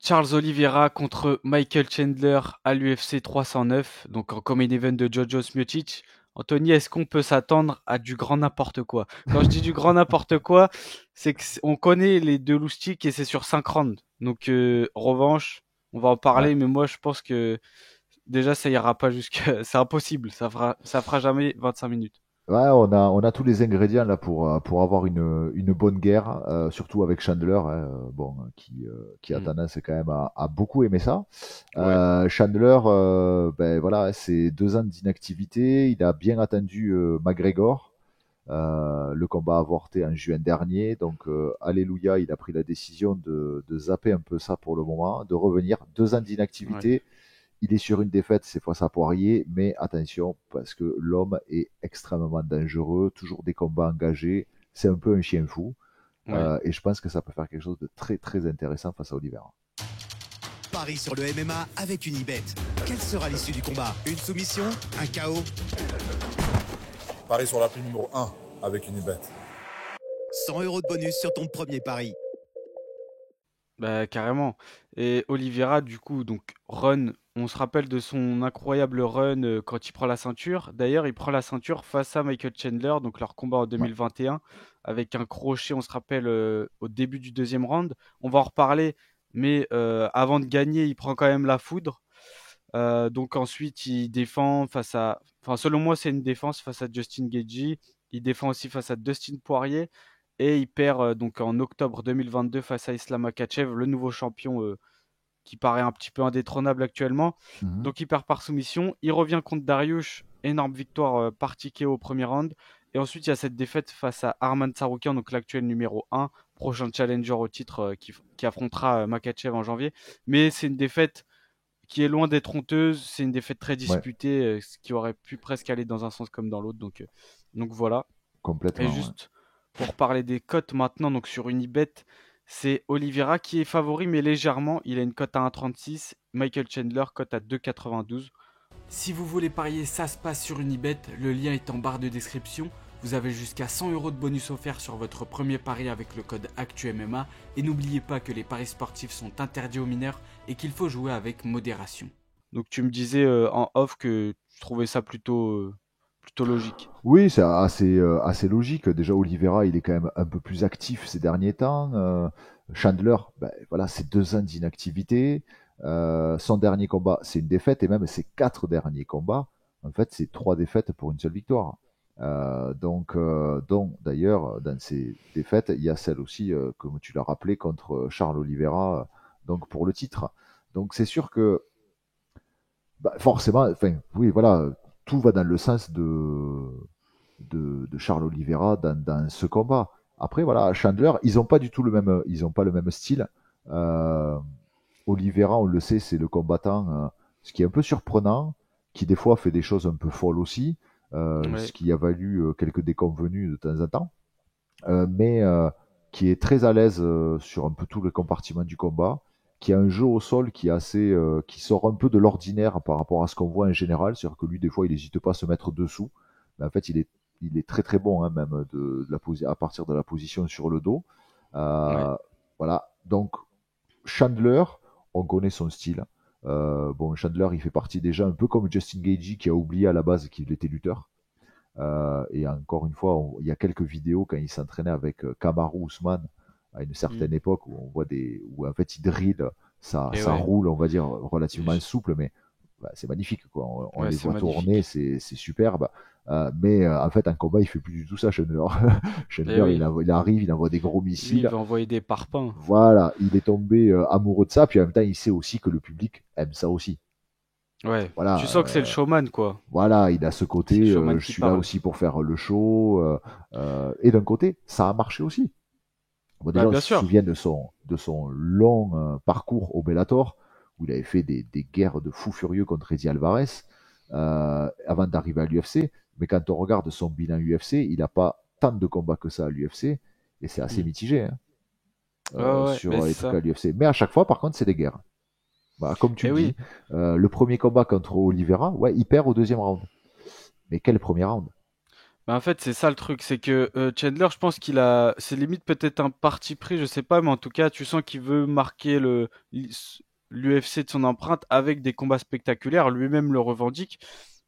Charles Oliveira contre Michael Chandler à l'UFC 309, donc en main event de Jojo Miocic. Anthony, est-ce qu'on peut s'attendre à du grand n'importe quoi? Quand je dis du grand n'importe quoi, c'est que on connaît les deux loustiques et c'est sur 5 rounds. Donc revanche, on va en Ouais. parler, mais moi je pense que déjà ça ira pas jusque, c'est impossible, ça fera jamais 25 minutes. Ouais, on a tous les ingrédients là pour avoir une bonne guerre, surtout avec Chandler, hein, bon, qui a Hmm. tendance quand même à beaucoup aimer ça. Ouais, Chandler, ben voilà, c'est 2 ans d'inactivité. Il a bien attendu McGregor, le combat avorté en juin dernier. Donc, alléluia, il a pris la décision de zapper un peu ça pour le moment, de revenir. 2 ans ouais, d'inactivité. Il est sur une défaite, c'est face à Poirier, mais attention, parce que l'homme est extrêmement dangereux, toujours des combats engagés, c'est un peu un chien fou, ouais. et je pense que ça peut faire quelque chose de très très intéressant face à Oliveira. Paris sur le MMA avec Unibet. Quelle sera l'issue du combat? Une soumission? Un KO? Paris sur l'appli numéro 1 avec une bet. 100 € de bonus sur ton premier pari. Bah, carrément. Et Oliveira, du coup, donc run, on se rappelle de son incroyable run quand il prend la ceinture. D'ailleurs, il prend la ceinture face à Michael Chandler, donc leur combat en Ouais. 2021, avec un crochet, on se rappelle, au début du deuxième round. On va en reparler, mais avant de gagner, il prend quand même la foudre. Donc ensuite, il défend face à... Enfin, selon moi, c'est une défense face à Justin Gaethje. Il défend aussi face à Dustin Poirier. Et il perd donc en octobre 2022 face à Islam Makhachev, le nouveau champion qui paraît un petit peu indétrônable actuellement. Mhm. Donc il perd par soumission. Il revient contre Dariush, énorme victoire par TKO au premier round. Et ensuite il y a cette défaite face à Arman Tsarukyan, donc l'actuel numéro 1, prochain challenger au titre qui affrontera Makhachev en janvier. Mais c'est une défaite qui est loin d'être honteuse. C'est une défaite très Ouais, disputée, ce qui aurait pu presque aller dans un sens comme dans l'autre. Donc voilà. Et complètement. Ouais. juste pour parler des cotes maintenant, donc sur Unibet, c'est Oliveira qui est favori, mais légèrement. Il a une cote à 1,36. Michael Chandler, cote à 2,92. Si vous voulez parier, ça se passe sur Unibet. Le lien est en barre de description. Vous avez jusqu'à 100 € de bonus offerts sur votre premier pari avec le code ActuMMA. Et n'oubliez pas que les paris sportifs sont interdits aux mineurs et qu'il faut jouer avec modération. Donc tu me disais en off que tu trouvais ça plutôt logique. Oui, c'est assez logique. Déjà, Oliveira, il est quand même un peu plus actif ces derniers temps. Chandler, ben, voilà, c'est 2 ans d'inactivité. Son dernier combat, c'est une défaite, et même ses 4 derniers combats, en fait, c'est 3 défaites pour une seule victoire. Donc, d'ailleurs, dans ces défaites, il y a celle aussi, comme tu l'as rappelé, contre Charles Oliveira, donc pour le titre. Donc, c'est sûr que bah, forcément, enfin, oui, voilà, tout va dans le sens de Charles Oliveira dans ce combat. Après, voilà, Chandler, ils ont pas le même style. Euh, Oliveira, on le sait, c'est le combattant, ce qui est un peu surprenant, qui des fois fait des choses un peu folles aussi, ce Ouais, qui a valu quelques déconvenues de temps en temps, mais qui est très à l'aise sur un peu tous les compartiments du combat, qui a un jeu au sol qui est assez, qui sort un peu de l'ordinaire par rapport à ce qu'on voit en général, c'est-à-dire que lui, des fois, il n'hésite pas à se mettre dessous, mais en fait, il est très très bon, hein, même à partir de la position sur le dos. ouais. Euh, voilà, donc Chandler, on connaît son style. Bon, Chandler, il fait partie déjà un peu comme Justin Gaethje qui a oublié à la base qu'il était lutteur. Et encore une fois, il y a quelques vidéos quand il s'entraînait avec Kamaru Usman à une Mm. certaine époque où où en fait il drill, Et ça ouais, roule, on va dire relativement j- souple, mais bah, c'est magnifique quoi. On ouais, les c'est voit tourner, magnifique. c'est superbe. Mais en fait en combat il fait plus du tout ça, Chandler. Et Chandler oui, il arrive, il envoie des gros lui, il missiles. va envoyer des parpaings. Voilà, il est tombé amoureux de ça, puis en même temps il sait aussi que le public aime ça aussi. Ouais, tu Voilà, sens que c'est le showman, quoi. voilà, il a ce C'est le côté, showman je qui suis là parle. aussi pour faire le show. Et d'un côté, ça a marché aussi. Bon, Bah, déjà, on bien se sûr. souvient de son long parcours au Bellator, où il avait fait des guerres de fou furieux contre Eddie Alvarez, avant d'arriver à l'UFC. Mais quand on regarde son bilan UFC, il n'a pas tant de combats que ça à l'UFC, et c'est assez Mm. mitigé, hein, Ouais, ouais, ouais, mais sur les c'est trucs ça. à l'UFC. Mais à chaque fois, par contre, c'est des guerres. Bah, comme tu Et le oui, dis, le premier combat contre Oliveira, ouais, il perd au deuxième round. Mais quel premier round? Bah, en fait, c'est ça le truc, c'est que Chandler, je pense qu'il a, c'est limite peut-être un parti pris, je sais pas, mais en tout cas, tu sens qu'il veut marquer l'UFC de son empreinte avec des combats spectaculaires. Lui-même le revendique.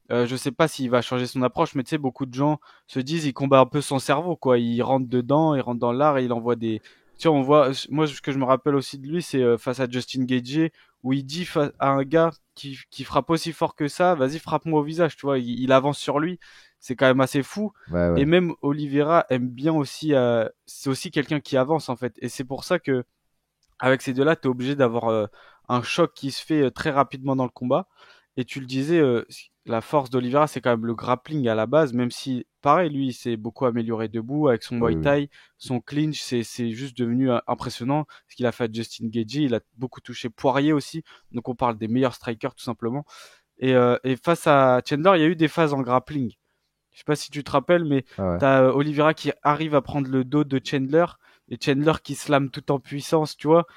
Je sais pas s'il va changer son approche, mais tu sais, beaucoup de gens se disent, il combat un peu son cerveau, quoi. Il rentre dedans, il rentre dans l'art et il envoie des. Tu sais, on voit. Moi, ce que je me rappelle aussi de lui, c'est face à Justin Gaethje, où il dit à un gars qui frappe aussi fort que ça, vas-y, frappe-moi au visage, tu vois. Il avance sur lui. C'est quand même assez fou. Ouais, Et ouais. même Oliveira aime bien aussi. C'est aussi quelqu'un qui avance en fait. Et c'est pour ça que avec ces deux-là, tu es obligé d'avoir un choc qui se fait très rapidement dans le combat. Et tu le disais, la force d'Oliveira, c'est quand même le grappling à la base, même si, pareil, lui, il s'est beaucoup amélioré debout avec son Oui, Muay oui. Thai, son clinch, c'est juste devenu impressionnant. Ce qu'il a fait à Justin Gaethje, il a beaucoup touché Poirier aussi. Donc on parle des meilleurs strikers tout simplement. Et face à Chandler, il y a eu des phases en grappling. Je sais pas si tu te rappelles, mais Ouais, ouais. t'as Oliveira qui arrive à prendre le dos de Chandler et Chandler qui slame tout en puissance, tu vois.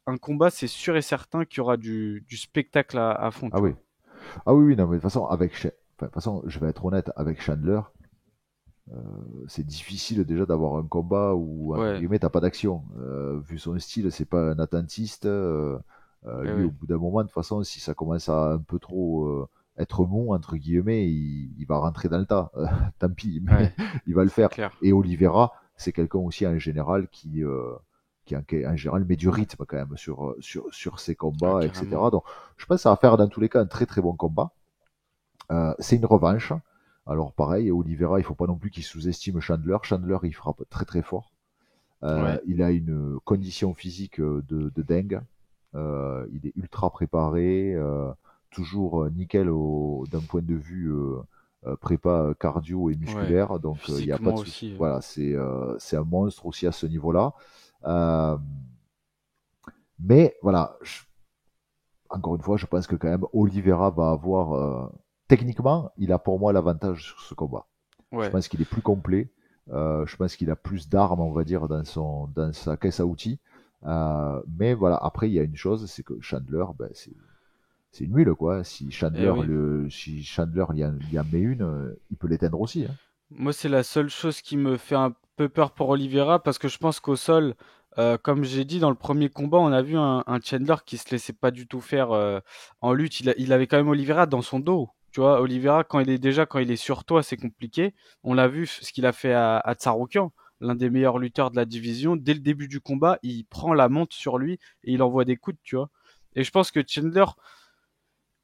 Un combat, c'est sûr et certain qu'il y aura du spectacle à fond, Ah tu oui. vois. Ah oui, oui, non, mais de toute façon, enfin, de toute façon, je vais être honnête, avec Chandler, c'est difficile déjà d'avoir un combat où, entre Ouais, guillemets, t'as pas d'action. Vu son style, c'est pas un attentiste. Lui, au ouais, bout d'un moment, de toute façon, si ça commence à un peu trop être mou, entre guillemets, il va rentrer dans le tas. Tant pis, mais ouais, il va le c'est faire. clair. Et Oliveira, c'est quelqu'un aussi en général qui en général met du rythme quand même sur ses Ah, combats, carrément. etc. Donc, je pense que ça va faire dans tous les cas un très très bon combat. C'est une revanche. Alors pareil, Oliveira, il faut pas non plus qu'il sous-estime Chandler. Chandler, il frappe très très fort. Ouais, Il a une condition physique de dingue. Il est ultra préparé, toujours nickel d'un point de vue prépa cardio et ouais. musculaire. Donc il n'y a pas Physiquement de souci. aussi. Voilà, c'est un monstre aussi à ce niveau-là. Euh, mais voilà, encore une fois, je pense que quand même Oliveira va avoir techniquement, il a pour moi l'avantage sur ce combat. Je Ouais. pense qu'il est plus complet. Je pense qu'il a plus d'armes, on va dire, dans sa caisse à outils. Mais voilà, après, il y a une chose, c'est que Chandler, ben, c'est une huile, quoi. Eh oui. Si Chandler il en met une, il peut l'éteindre aussi, hein. Moi, c'est la seule chose qui me fait un peu peur pour Oliveira parce que je pense qu'au sol, comme j'ai dit dans le premier combat, on a vu un Chandler qui se laissait pas du tout faire en lutte. Il avait quand même Oliveira dans son dos. Tu vois, Oliveira, quand il est sur toi, c'est compliqué. On l'a vu ce qu'il a fait à Tsarukyan, l'un des meilleurs lutteurs de la division. Dès le début du combat, il prend la monte sur lui et il envoie des coups, tu vois. Et je pense que Chandler,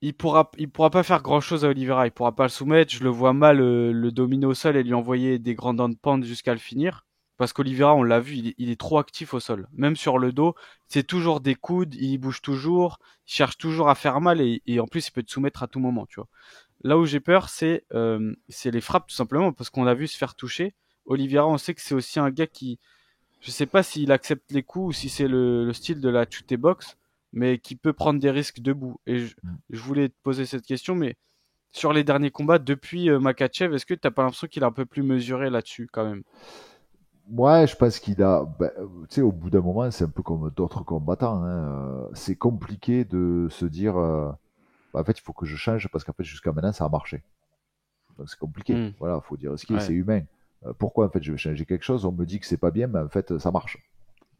il pourra pas faire grand chose à Oliveira. Il pourra pas le soumettre. Je le vois mal le dominer au sol et lui envoyer des grands dents de pente jusqu'à le finir. Parce qu'Oliveira, on l'a vu, il est trop actif au sol. Même sur le dos, c'est toujours des coudes, il bouge toujours, il cherche toujours à faire mal et en plus il peut te soumettre à tout moment, tu vois. Là où j'ai peur, c'est les frappes tout simplement parce qu'on a vu se faire toucher. Oliveira, on sait que c'est aussi un gars qui, je sais pas s'il accepte les coups ou si c'est le style de la chute box, mais qui peut prendre des risques debout. Je voulais te poser cette question, mais sur les derniers combats depuis Makhachev, est-ce que t'as pas l'impression qu'il est un peu plus mesuré là-dessus quand même? Ouais, je pense qu'il a, ben, tu sais, au bout d'un moment, c'est un peu comme d'autres combattants, hein. C'est compliqué de se dire, bah, en fait, il faut que je change parce qu'en fait, jusqu'à maintenant, ça a marché. Donc c'est compliqué. Hmm, Voilà, faut dire ce qui est, c'est ouais. humain. Pourquoi en fait je vais changer quelque chose? On me dit que c'est pas bien, mais en fait ça marche.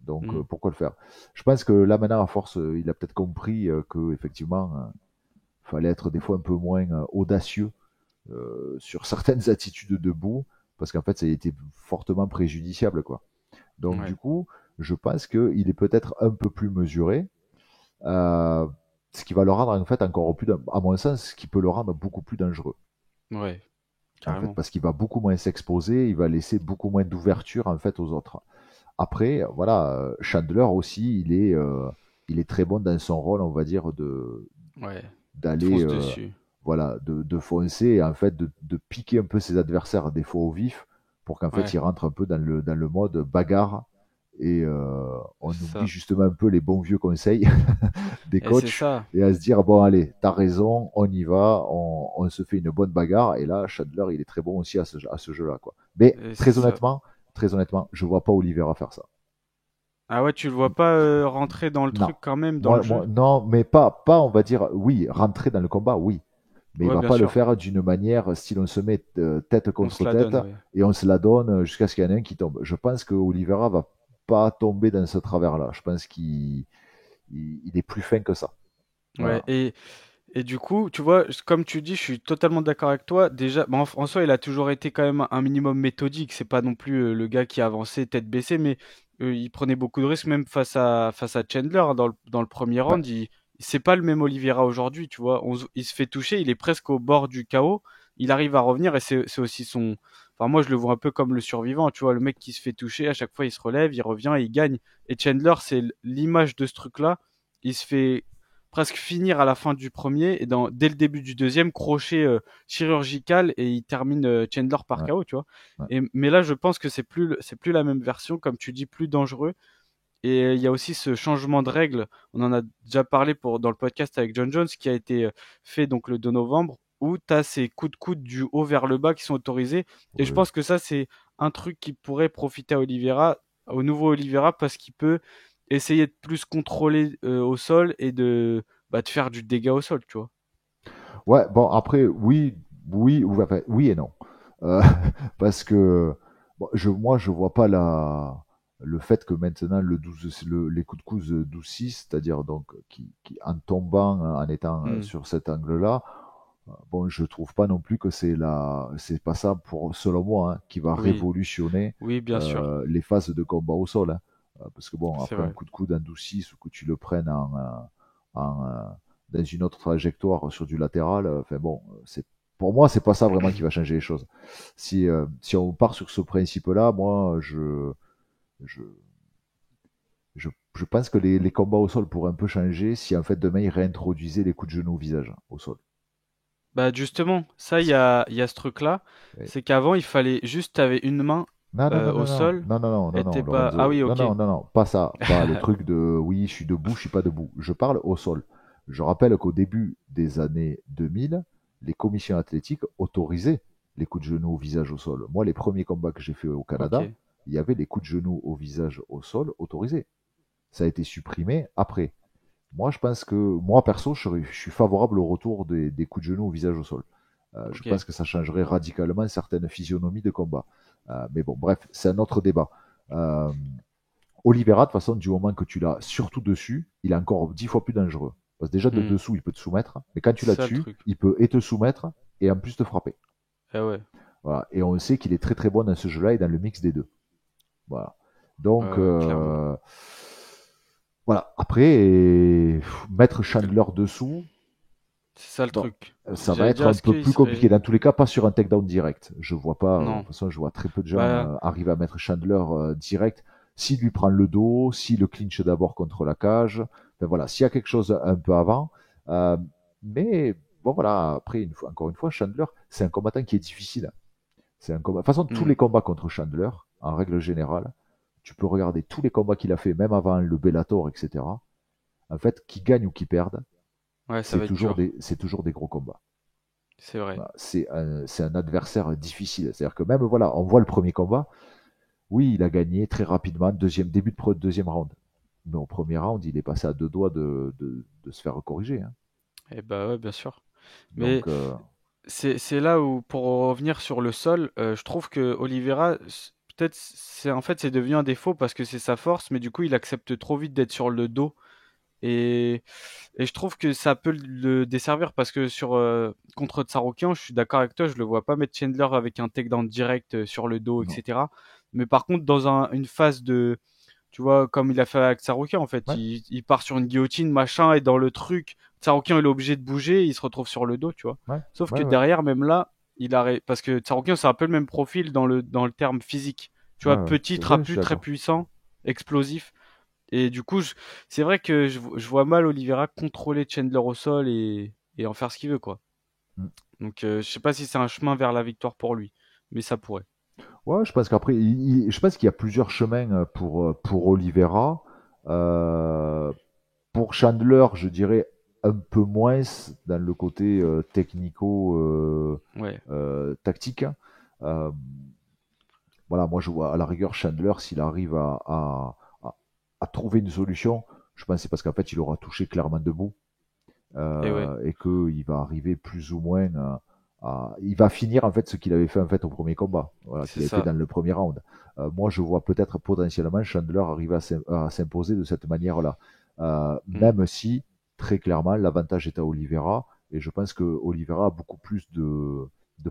Donc Hmm, pourquoi le faire? Je pense que là maintenant, à force, il a peut-être compris que effectivement, fallait être des fois un peu moins audacieux sur certaines attitudes debout, parce qu'en fait ça a été fortement préjudiciable, quoi. Donc du ouais. coup, je pense qu'il est peut-être un peu plus mesuré, euh, ce qui va le rendre en fait encore plus, à mon sens, ce qui peut le rendre beaucoup plus dangereux. Ouais, En fait, carrément. parce qu'il va beaucoup moins s'exposer, il va laisser beaucoup moins d'ouverture en fait aux autres. Après, voilà, Chandler aussi, il est très bon dans son rôle, on va dire, Ouais. Il te d'aller, fonce dessus. voilà, de foncer, et en fait, de piquer un peu ses adversaires des fois au vif, pour qu'en fait, Ouais, ils rentrent un peu dans le mode bagarre, et on c'est oublie ça. justement un peu les bons vieux conseils des Et c'est coachs, ça. et à se dire, bon, allez, t'as raison, on y va, on se fait une bonne bagarre, et là, Chandler, il est très bon aussi à ce jeu-là, quoi. Mais Et c'est ça. très honnêtement, je vois pas Oliveira faire ça. Ah ouais, tu le vois pas rentrer dans le Non. truc quand même, dans le jeu? Non, mais pas, on va dire, oui, rentrer dans le combat, oui. Mais il Ouais, va bien pas le sûr. faire d'une manière style on se met tête On se contre la tête donne, ouais. et on se la donne jusqu'à ce qu'il y en ait un qui tombe. Je pense que Oliveira va pas tomber dans ce travers-là. Je pense qu'il est plus fin que ça. Ouais, Voilà. et du coup, tu vois, comme tu dis, je suis totalement d'accord avec toi. Déjà, bah, en soi, il a toujours été quand même un minimum méthodique. C'est pas non plus le gars qui avançait tête baissée, mais il prenait beaucoup de risques, même face à Chandler, hein, dans le premier Ouais, round. C'est pas le même Oliveira aujourd'hui, tu vois. Il se fait toucher, il est presque au bord du chaos. Il arrive à revenir et c'est aussi son. Enfin, moi, je le vois un peu comme le survivant, tu vois, le mec qui se fait toucher, à chaque fois, il se relève, il revient et il gagne. Et Chandler, c'est l'image de ce truc-là. Il se fait presque finir à la fin du premier et dès le début du deuxième, crochet chirurgical et il termine Chandler par ouais, KO, tu vois. ouais. Mais là, je pense que c'est plus la même version, comme tu dis, plus dangereux. Et il y a aussi ce changement de règle. On en a déjà parlé dans le podcast avec John Jones qui a été fait donc le 2 novembre où tu as ces coups de coude du haut vers le bas qui sont autorisés. Et je Oui. pense que ça, c'est un truc qui pourrait profiter à Oliveira, au nouveau Oliveira, parce qu'il peut essayer de plus contrôler au sol et de faire du dégât au sol, tu vois. Ouais, bon, après, oui, oui, enfin, oui et non. Euh, parce que bon, moi, je vois pas le fait que maintenant les coups de coude 12-6, c'est-à-dire donc en tombant, en étant Hmm. sur cet angle-là, bon, je trouve pas non plus que c'est pas ça pour, selon moi, hein, qui va Oui, révolutionner oui, bien sûr, les phases de combat au sol, hein. Parce que bon, c'est après un vrai. coup de coude en 12-6 ou que tu le prennes dans une autre trajectoire sur du latéral, enfin bon, pour moi, c'est pas ça vraiment qui va changer les choses. Si on part sur ce principe-là, moi, je, je pense que les combats au sol pourraient un peu changer si en fait demain ils réintroduisaient les coups de genou au visage au sol. Bah justement, ça, il y a ce truc-là, Et- c'est qu'avant, il fallait juste, t'avais une main Non, non, non, au non, non, sol, non, non, non, non, et non, t'es pas. Ah Lorenzo. oui, Non, ok. non, non, non, pas ça. Pas le truc de oui, je suis debout, je suis pas debout. Je parle au sol. Je rappelle qu'au début des années 2000, les commissions athlétiques autorisaient les coups de genou au visage au sol. Moi, les premiers combats que j'ai fait au Ok. Canada, il y avait les coups de genou au visage au sol autorisés. Ça a été supprimé après. Moi, je pense que, moi, perso, je suis favorable au retour des coups de genou au visage au sol. Je Ok. pense que ça changerait radicalement certaines physionomies de combat. Mais bon, bref, c'est un autre débat. Euh, Oliveira, de toute façon, du moment que tu l'as surtout dessus, il est encore 10 fois plus dangereux. Parce que déjà, de Hmm. dessous, il peut te soumettre. Mais quand tu C'est l'as ça le dessus, truc. il peut et te soumettre et en plus te frapper. Ah ouais. Voilà. Et on sait qu'il est très très bon dans ce jeu-là et dans le mix des deux. Voilà. Donc, Ouais, ouais, clairement. voilà. Après, mettre Chandler dessous, C'est ça le bon, truc. ça va J'allais être dire, un est-ce peu qu'il plus compliqué. serait. Dans tous les cas, pas sur un takedown direct. Je vois pas, de toute Non. façon, je vois très peu de gens Bah, arriver à mettre Chandler direct. S'il lui prend le dos, s'il le clinche d'abord contre la cage, ben voilà, s'il y a quelque chose un peu avant. Euh, mais bon, voilà, après, encore une fois, Chandler, c'est un combattant qui est difficile. C'est un combat. De toute façon, tous hmm. les combats contre Chandler, en règle générale, tu peux regarder tous les combats qu'il a fait, même avant le Bellator, etc. En fait, qui gagne ou qui perde, Ouais, ça va être dur. c'est toujours des gros combats. C'est vrai. Voilà, c'est un adversaire difficile. C'est-à-dire que même, voilà, on voit le premier combat. Oui, il a gagné très rapidement, deuxième round. Mais au premier round, il est passé à deux doigts de se faire corriger, hein. Et bah ouais, bien sûr. Mais Donc, c'est là où, pour revenir sur le sol, je trouve que Oliveira, peut-être, c'est devenu un défaut parce que c'est sa force, mais du coup, il accepte trop vite d'être sur le dos. Et, et je trouve que ça peut le desservir parce que contre Tsaroukian, je suis d'accord avec toi, je le vois pas mettre Chandler avec un takedown direct sur le dos, non. etc. Mais par contre, dans une phase tu vois, comme il a fait avec Tsaroukian, en fait, Ouais, il part sur une guillotine, machin, et dans le truc, Tsaroukian, il est obligé de bouger, il se retrouve sur le dos, tu vois. ouais, Sauf que ouais, ouais, derrière, même là, parce que Tsaroukian, c'est un peu le même profil dans le terme physique. Tu ouais, vois, ouais. petit, Ouais, je suis trapu, très d'accord. puissant, explosif. Et du coup, c'est vrai que je vois mal Oliveira contrôler Chandler au sol et en faire ce qu'il veut, quoi. Mm. Donc, je sais pas si c'est un chemin vers la victoire pour lui, mais ça pourrait. Ouais, je pense qu'après, je pense qu'il y a plusieurs chemins pour Oliveira. Euh, pour Chandler, je dirais un peu moins dans le côté Ouais, tactique. Euh, voilà, moi je vois à la rigueur Chandler, s'il arrive à trouver une solution, je pense que c'est parce qu'en fait il aura touché clairement debout. Et ouais, et qu'il va arriver plus ou moins il va finir en fait ce qu'il avait fait en fait au premier combat, voilà, c'est qu'il avait fait ça. dans le premier round. Moi, je vois peut-être potentiellement Chandler arriver à s'imposer de cette manière-là, Hmm. même si très clairement l'avantage est à Oliveira, et je pense que Oliveira a beaucoup plus de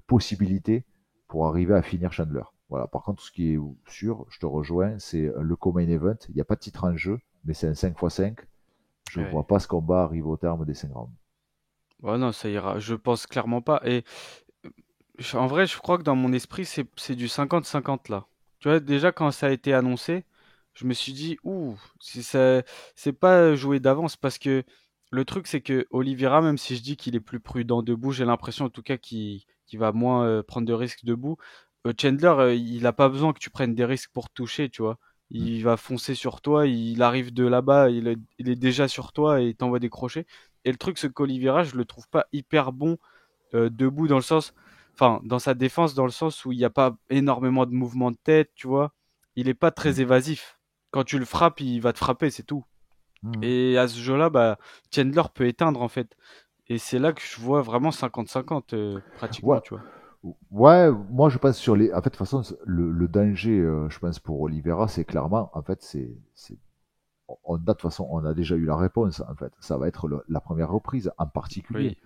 possibilités pour arriver à finir Chandler. Voilà. Par contre, ce qui est sûr, je te rejoins, c'est le co-main event. Il n'y a pas de titre en jeu, mais c'est un 5x5. Je Ouais. vois pas ce combat arriver au terme des 5 rounds. Ouais, non, ça ira. Je pense clairement pas. Et en vrai, je crois que dans mon esprit, c'est du 50-50 là. Tu vois, déjà quand ça a été annoncé, je me suis dit, ouh, si ça, c'est pas joué d'avance parce que le truc, c'est que Oliveira, même si je dis qu'il est plus prudent debout, j'ai l'impression en tout cas qu'il va moins prendre de risques debout. Chandler, il a pas besoin que tu prennes des risques pour toucher, tu vois. Mm. Il va foncer sur toi, il arrive de là-bas, il est déjà sur toi et il t'envoie des crochets. Et le truc, c'est qu'Oliveira, je le trouve pas hyper bon debout dans le sens, enfin, dans sa défense, dans le sens où il n'y a pas énormément de mouvements de tête, tu vois. Il est pas Mm. très évasif. Quand tu le frappes, il va te frapper, c'est tout. Mm. Et à ce jeu-là, bah, Chandler peut éteindre, en fait. Et c'est là que je vois vraiment 50-50, Ouais, pratiquement, tu vois. ouais, moi je pense sur les. En fait, de toute façon, le danger, je pense pour Oliveira, c'est clairement, en fait, on a de toute façon, on a déjà eu la réponse. En fait, ça va être la première reprise en particulier. Oui,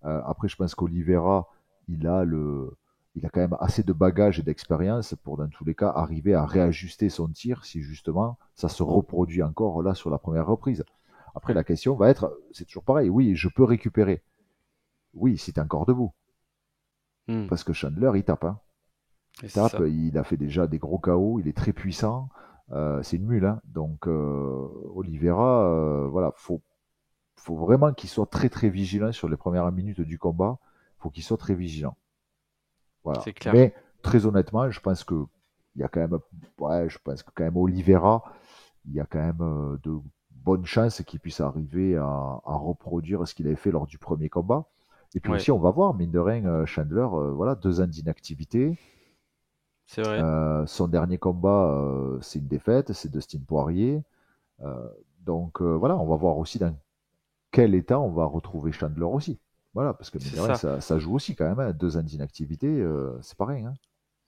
Après, je pense qu'Oliveira, il a le, il a quand même assez de bagages et d'expérience pour, dans tous les cas, arriver à réajuster son tir si justement ça se reproduit encore là sur la première reprise. Après, ouais. la question va être, c'est toujours pareil. Oui, je peux récupérer. Oui, si t'es encore debout. Hmm. Parce que Chandler, il tape, hein. Et Il c'est tape, ça. il a fait déjà des gros KO, il est très puissant. C'est une mule, hein. Donc, Oliveira, voilà, faut vraiment qu'il soit très très vigilant sur les premières minutes du combat. Faut qu'il soit très vigilant. Voilà. C'est clair. Mais très honnêtement, je pense que il y a quand même, ouais, je pense que quand même Oliveira, il y a quand même de bonnes chances qu'il puisse arriver à reproduire ce qu'il avait fait lors du premier combat. Et puis Ouais, aussi, on va voir, mine de rien, Chandler, voilà, 2 ans d'inactivité. c'est vrai. Son dernier combat, c'est une défaite, c'est Dustin Poirier. Euh, donc voilà, on va voir aussi dans quel état on va retrouver Chandler aussi. Voilà, parce que mine C'est de rien, ça. ça joue aussi quand même, hein. 2 ans d'inactivité, c'est pareil, hein.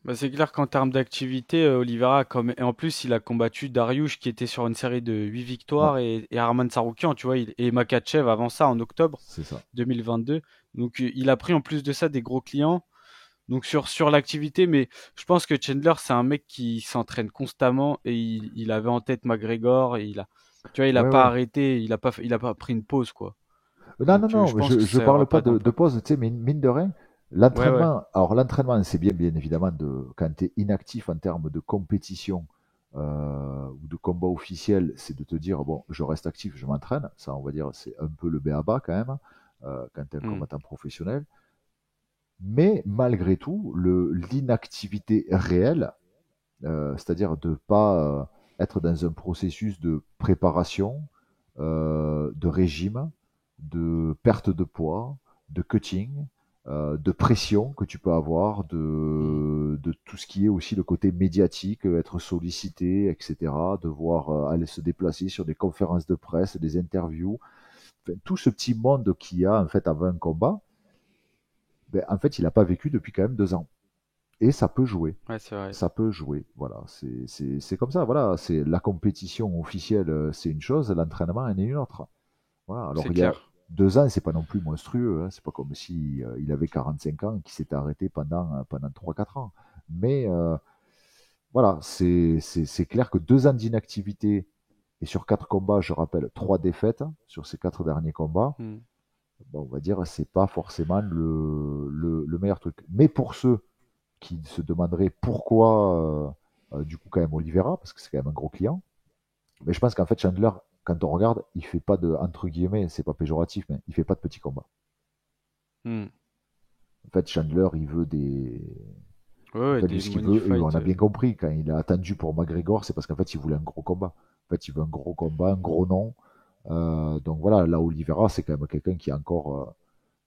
Bah, c'est clair qu'en termes d'activité, Oliveira, comme... et en plus, il a combattu Dariush qui était sur une série de 8 Ouais, victoires et Arman Saroukian, tu vois, et Makhachev avant ça en octobre c'est ça. 2022. Donc, il a pris en plus de ça des gros clients. Donc, sur l'activité, mais je pense que Chandler, c'est un mec qui s'entraîne constamment et il avait en tête McGregor et tu vois, il a Ouais, pas ouais. arrêté, il a pas pris une pause, quoi. Non, non, Donc, non, je mais pense que je ça aura parle pas pas de d'impact. pause, tu sais, mais mine de rien, Ouais, ouais, l'entraînement, c'est bien, bien évidemment, quand tu es inactif en termes de compétition ou de combat officiel, c'est de te dire, bon, je reste actif, je m'entraîne. Ça, on va dire, c'est un peu le b.a.-ba quand même, quand tu es un hmm, combattant professionnel. Mais malgré tout, l'inactivité réelle, c'est-à-dire de ne pas être dans un processus de préparation, de régime, de perte de poids, de cutting, de pression que tu peux avoir, hmm. de tout ce qui est aussi le côté médiatique, être sollicité, etc., devoir aller se déplacer sur des conférences de presse, des interviews, enfin, tout ce petit monde qu'il y a en fait avant un combat, ben, en fait, il n'a pas vécu depuis quand même 2 ans. Et ça peut jouer. Ouais, c'est vrai. Ça peut jouer. Voilà, c'est comme ça. Voilà, c'est la compétition officielle, c'est une chose, l'entraînement en est une autre. Voilà. Alors C'est il y a clair. 2 ans, c'est pas non plus monstrueux, hein. C'est pas comme si il avait 45 ans et qu'il s'était arrêté pendant 3-4 ans. Mais voilà, c'est clair que 2 ans d'inactivité et sur 4 combats, je rappelle, 3 défaites sur ces 4 derniers combats. Hmm. Bon, on va dire c'est pas forcément le meilleur truc. Mais pour ceux qui se demanderaient pourquoi, du coup, quand même Oliveira, parce que c'est quand même un gros client. Mais je pense qu'en fait, Chandler, quand on regarde, il fait pas de, entre guillemets, c'est pas péjoratif, mais il fait pas de petits combats. Hmm. En fait, Chandler, il veut des. Ouais, En ouais, fait, lui, des ce qu'il money veut, et on fight. a bien compris, quand il a attendu pour McGregor, c'est parce qu'en fait, il voulait un gros combat. En fait, il veut un gros combat, un gros nom. Donc voilà, là, Oliveira, c'est quand même quelqu'un qui est encore,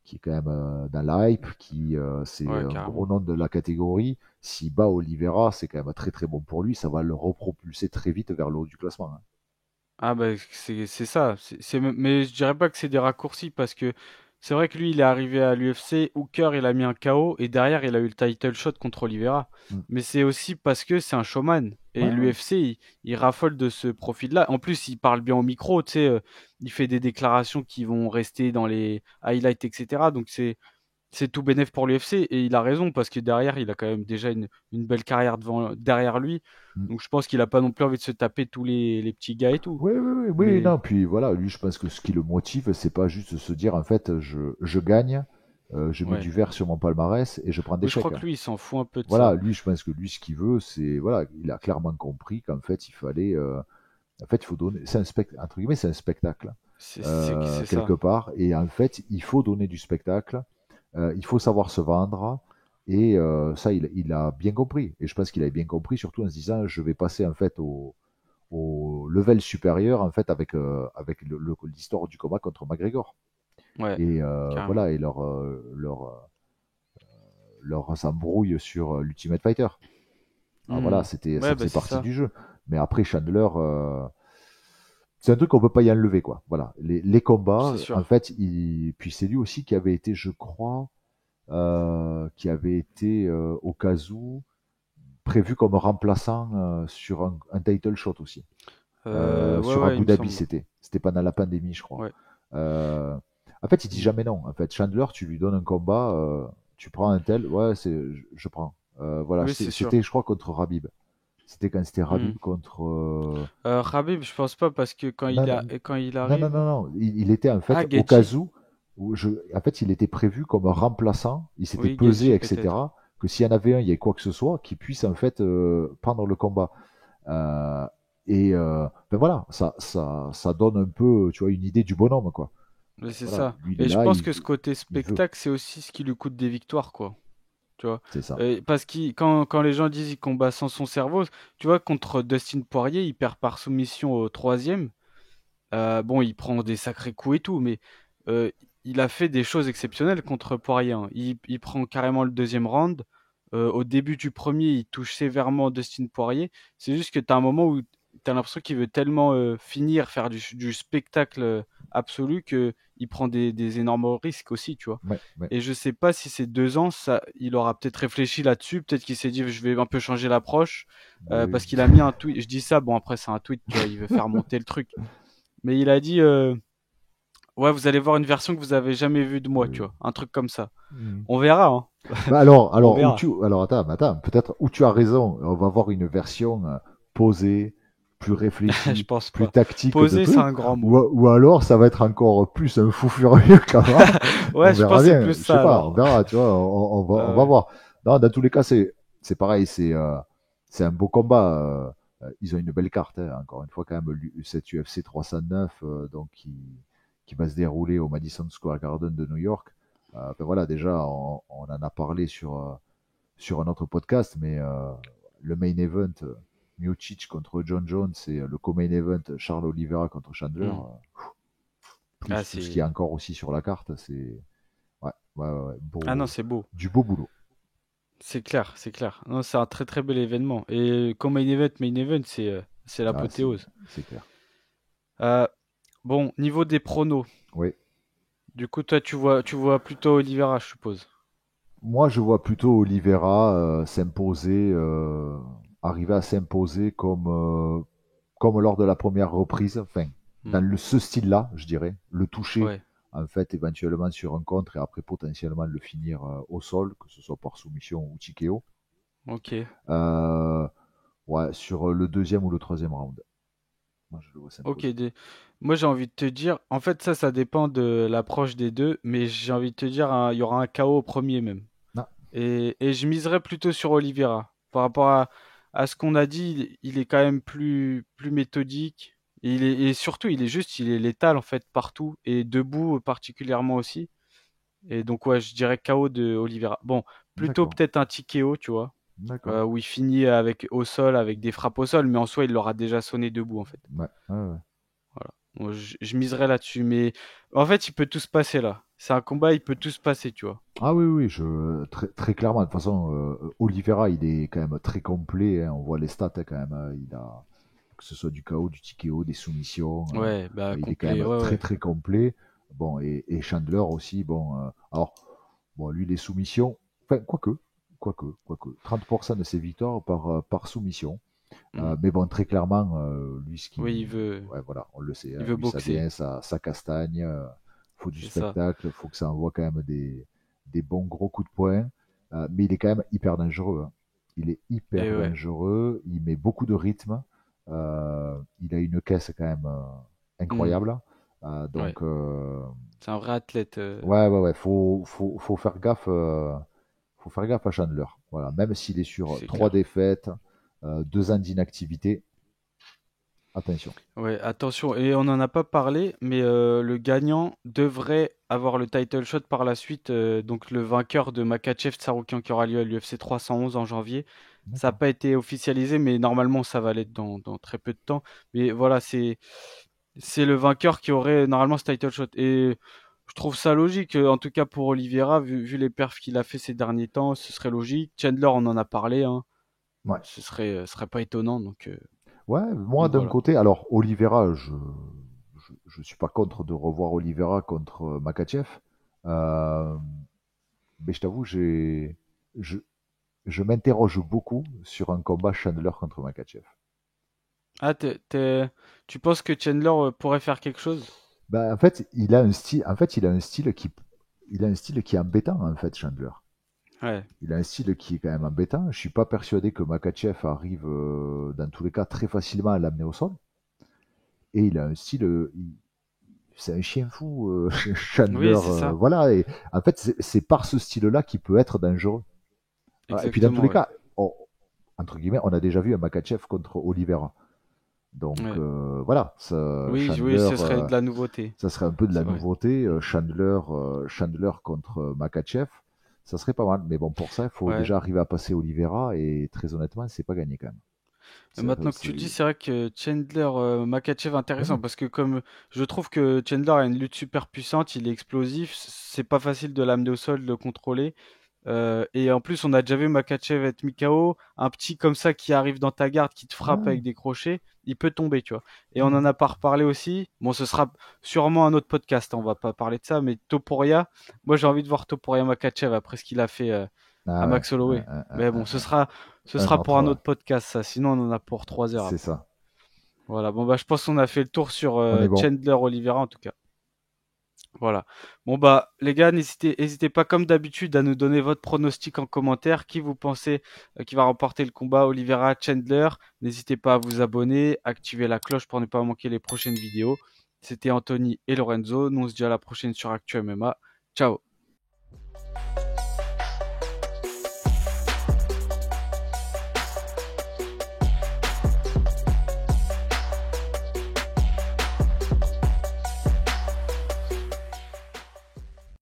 qui est quand même dans l'hype, qui c'est Ouais, un gros carrément. nom de la catégorie. S'il bat Oliveira, c'est quand même très très bon pour lui. Ça va le repropulser très vite vers le haut du classement, hein. Ah bah c'est ça. Mais je dirais pas que c'est des raccourcis parce que c'est vrai que lui il est arrivé à l'UFC, Hooker il a mis un KO et derrière il a eu le title shot contre Oliveira. Mm. Mais c'est aussi parce que c'est un showman et Ouais, ouais. l'UFC il raffole de ce profil-là. En plus il parle bien au micro, tu sais, il fait des déclarations qui vont rester dans les highlights etc. Donc c'est tout bénef pour l'UFC et il a raison parce que derrière il a quand même déjà une belle carrière derrière lui. Mm. Donc je pense qu'il a pas non plus envie de se taper tous les petits gars et tout. Oui, oui, oui, oui, Mais non, puis voilà, lui, je pense que ce qui le motive, c'est pas juste de se dire, en fait, je gagne, je mets ouais. du vert sur mon palmarès et je prends des Oui, je crois chèques. que lui, il s'en fout un peu de Voilà, ça. lui, je pense que lui, ce qu'il veut, c'est, voilà, il a clairement compris qu'en fait, il fallait, en fait, il faut donner, c'est un spectacle, entre guillemets, c'est un spectacle, C'est quelque ça. part, et en fait, il faut donner du spectacle, il faut savoir se vendre, et ça, il a bien compris, et je pense qu'il avait bien compris, surtout en se disant, je vais passer, en fait, au level supérieur en fait avec l'histoire du combat contre McGregor Ouais, et carrément. voilà et leur embrouille sur l'Ultimate Fighter. Alors voilà, Hmm. ça Ouais, bah faisait c'est partie ça. du jeu. Mais après Chandler, c'est un truc qu'on peut pas y enlever quoi. Voilà, les combats C'est en sûr. fait, puis c'est lui aussi qui avait été, je crois, qui avait été au cas où prévu comme remplaçant sur un title shot aussi. Ouais, Sur ouais, il Abu me Dhabi, semble. c'était pendant la pandémie, je crois. Ouais. Euh, En fait, il dit Hmm. jamais non. En fait, Chandler, tu lui donnes un combat, tu prends un tel, ouais, je prends. Voilà, Oui, c'est c'était, sûr. je crois, contre Rabib. C'était quand c'était Hmm. Rabib contre. Khabib, je pense pas parce que Non, non, quand il non, non, arrive. non, non. Il était en Ah, fait au cas Gaethje. en fait, il était prévu comme remplaçant. Il s'était Oui, pesé, Gaethje peut-être. etc. Que s'il y en avait un, il y ait quoi que ce soit, qui puisse en fait prendre le combat. Euh, et ben voilà, ça donne un peu, tu vois, une idée du bonhomme, quoi. Mais c'est Voilà, ça. lui il est Et je là, pense que ce côté il veut, spectacle, c'est aussi ce qui lui coûte des victoires, quoi. Tu vois. c'est ça. Parce que quand les gens disent qu'il combat sans son cerveau, tu vois, contre Dustin Poirier, il perd par soumission au troisième. Bon, il prend des sacrés coups et tout, mais euh, il a fait des choses exceptionnelles contre Poirier, hein. Il prend carrément le deuxième round. Au début du premier, il touche sévèrement Dustin Poirier. C'est juste que t'as un moment où t'as l'impression qu'il veut tellement finir, faire du spectacle absolu que il prend des énormes risques aussi, tu vois. Ouais, ouais. Et je sais pas si ces 2 ans, ça, il aura peut-être réfléchi là-dessus, peut-être qu'il s'est dit je vais un peu changer l'approche, Oui, parce qu'il a mis un tweet. Je dis ça, bon après c'est un tweet, tu vois, il veut faire monter le truc. Mais il a dit, ouais, vous allez voir une version que vous avez jamais vue de moi, tu oui. vois, un truc comme ça. Mhm. On verra, hein. Bah On verra. alors attends, peut-être où tu as raison, on va avoir une version posée, plus Je réfléchie, pense plus pas. tactique de Poser, c'est trucs, un grand mot. ou alors ça va être encore plus un fou furieux qu'avant. Ouais, On je pense verra que c'est bien, plus je sais ça pas, on alors. verra, tu vois, on va Ouais. voir. Non, dans tous les cas, c'est pareil, c'est un beau combat. Ils ont une belle carte, hein. Encore une fois, quand même, cette UFC 309, donc qui va se dérouler au Madison Square Garden de New York. Ben voilà, déjà, on en a parlé sur un autre podcast, mais le main event, Miocic contre John Jones, et le co-main event, Charles Oliveira contre Chandler, Hmm. Ah, plus tout ce qu'il y a c'est... encore aussi sur la carte, c'est ouais, Ah non, beau, c'est beau. du beau boulot. C'est clair, c'est clair. Non, c'est un très très bel événement. Et comme main event, c'est Ah, l'apothéose. c'est clair. Euh, bon, niveau des pronos. Oui. Du coup, toi, tu vois plutôt Oliveira, je suppose. Moi, je vois plutôt Oliveira s'imposer, arriver à s'imposer comme lors de la première reprise, enfin, Hmm. ce style-là, je dirais, le toucher, Ouais. en fait, éventuellement sur un contre et après potentiellement le finir au sol, que ce soit par soumission ou TKO, Ok. euh, ouais, sur le deuxième ou le troisième round. Moi, je le vois Ok. s'imposer. Moi, j'ai envie de te dire, en fait, ça dépend de l'approche des deux, mais j'ai envie de te dire, il y aura un KO au premier même. Non, Et je miserais plutôt sur Oliveira. Par rapport à ce qu'on a dit, il est quand même plus méthodique. Et surtout, il est létal en fait partout et debout particulièrement aussi. Et donc, ouais, je dirais KO de Oliveira. Bon, plutôt d'accord, peut-être un TKO, tu vois, d'accord. où il finit au sol avec des frappes au sol, mais en soi, il l'aura déjà sonné debout en fait. Ouais, ouais, ouais. Voilà. Moi, je miserais là-dessus. Mais en fait, il peut tout se passer là. C'est un combat, il peut tout se passer, tu vois. Ah oui, oui, très, très clairement. De toute façon, Oliveira, il est quand même très complet, hein. On voit les stats hein, quand même. Il a que ce soit du KO, du TKO, des soumissions. Ouais, bah Il est quand complet, même ouais, très ouais. très complet. Bon, et Chandler aussi, bon, alors, bon, lui, les soumissions, enfin, quoique, 30% de ses victoires par soumission. Mm. Mais bon, très clairement, lui, Oui, il veut, ouais, voilà, on le sait, il hein, veut lui, ça boxer, vient, ça castagne, faut du c'est ça. spectacle, faut que ça envoie quand même des bons gros coups de poing, mais il est quand même hyper dangereux, hein. Il est Et hyper ouais. dangereux, il met beaucoup de rythme, il a une caisse quand même Mm. incroyable, Ouais. donc, C'est un vrai athlète. ouais, faut faire gaffe, à Chandler, voilà, même s'il est sur C'est 3 défaites, 2 ans d'inactivité, attention. Ouais, attention, et on n'en a pas parlé, mais le gagnant devrait avoir le title shot par la suite. Donc le vainqueur de Makhachev Tsarukyan qui aura lieu à l'UFC 311 en janvier. Ça n'a D'accord. pas été officialisé, mais normalement ça va l'être dans très peu de temps. Mais voilà, c'est le vainqueur qui aurait normalement ce title shot. Et je trouve ça logique, en tout cas pour Oliveira, vu les perfs qu'il a fait ces derniers temps, ce serait logique. Chandler, on en a parlé, hein. Ouais. Ce serait pas étonnant, Ouais, moi donc d'un voilà. côté, alors Oliveira, je suis pas contre de revoir Oliveira contre Makhachev, euh, mais je t'avoue, je, je m'interroge beaucoup sur un combat Chandler contre Makhachev. Ah, tu penses que Chandler pourrait faire quelque chose? Bah, en fait, il a un style qui est embêtant en fait, Chandler. Ouais. Il a un style qui est quand même embêtant. Je suis pas persuadé que Makhachev arrive dans tous les cas très facilement à l'amener au sol. Et il a un style, c'est un chien fou, Oui, Chandler. c'est ça. Voilà. Et en fait, c'est par ce style-là qu'il peut être dangereux. Et puis dans tous Exactement, les ouais. cas, entre guillemets, on a déjà vu un Makhachev contre Oliveira. Donc Ouais. voilà, Oui, oui, Chandler, ce serait de la nouveauté. ça serait un peu de la C'est vrai. nouveauté. Chandler contre Makhachev, ça serait pas mal. Mais bon, pour ça, il faut Ouais. déjà arriver à passer Oliveira. Et très honnêtement, c'est pas gagné quand même. Maintenant que tu le dis, c'est vrai que Chandler, Makhachev Ben intéressant non. parce que comme je trouve que Chandler a une lutte super puissante, il est explosif, c'est pas facile de l'amener au sol, de le contrôler. Et en plus, on a déjà vu Makhachev être Mikao, un petit comme ça qui arrive dans ta garde, qui te frappe Ouais, avec des crochets, il peut tomber, tu vois. Et on ouais. en a pas reparlé aussi. Bon, ce sera sûrement un autre podcast, hein, on va pas parler de ça, mais Topuria, moi j'ai envie de voir Topuria Makhachev après ce qu'il a fait à Ah ouais, Max Holloway. Mais bon, ce un sera pour autre, un ouais. autre podcast, ça. Sinon, on en a pour 3 heures C'est après. ça. Voilà. Bon, bah, je pense qu'on a fait le tour sur On est bon. Chandler Oliveira en tout cas. Voilà. Bon bah les gars, n'hésitez pas comme d'habitude à nous donner votre pronostic en commentaire. Qui vous pensez qui va remporter le combat, Oliveira, Chandler? N'hésitez pas à vous abonner, activer la cloche pour ne pas manquer les prochaines vidéos. C'était Anthony et Lorenzo. Nous on se dit à la prochaine sur Actu MMA. Ciao.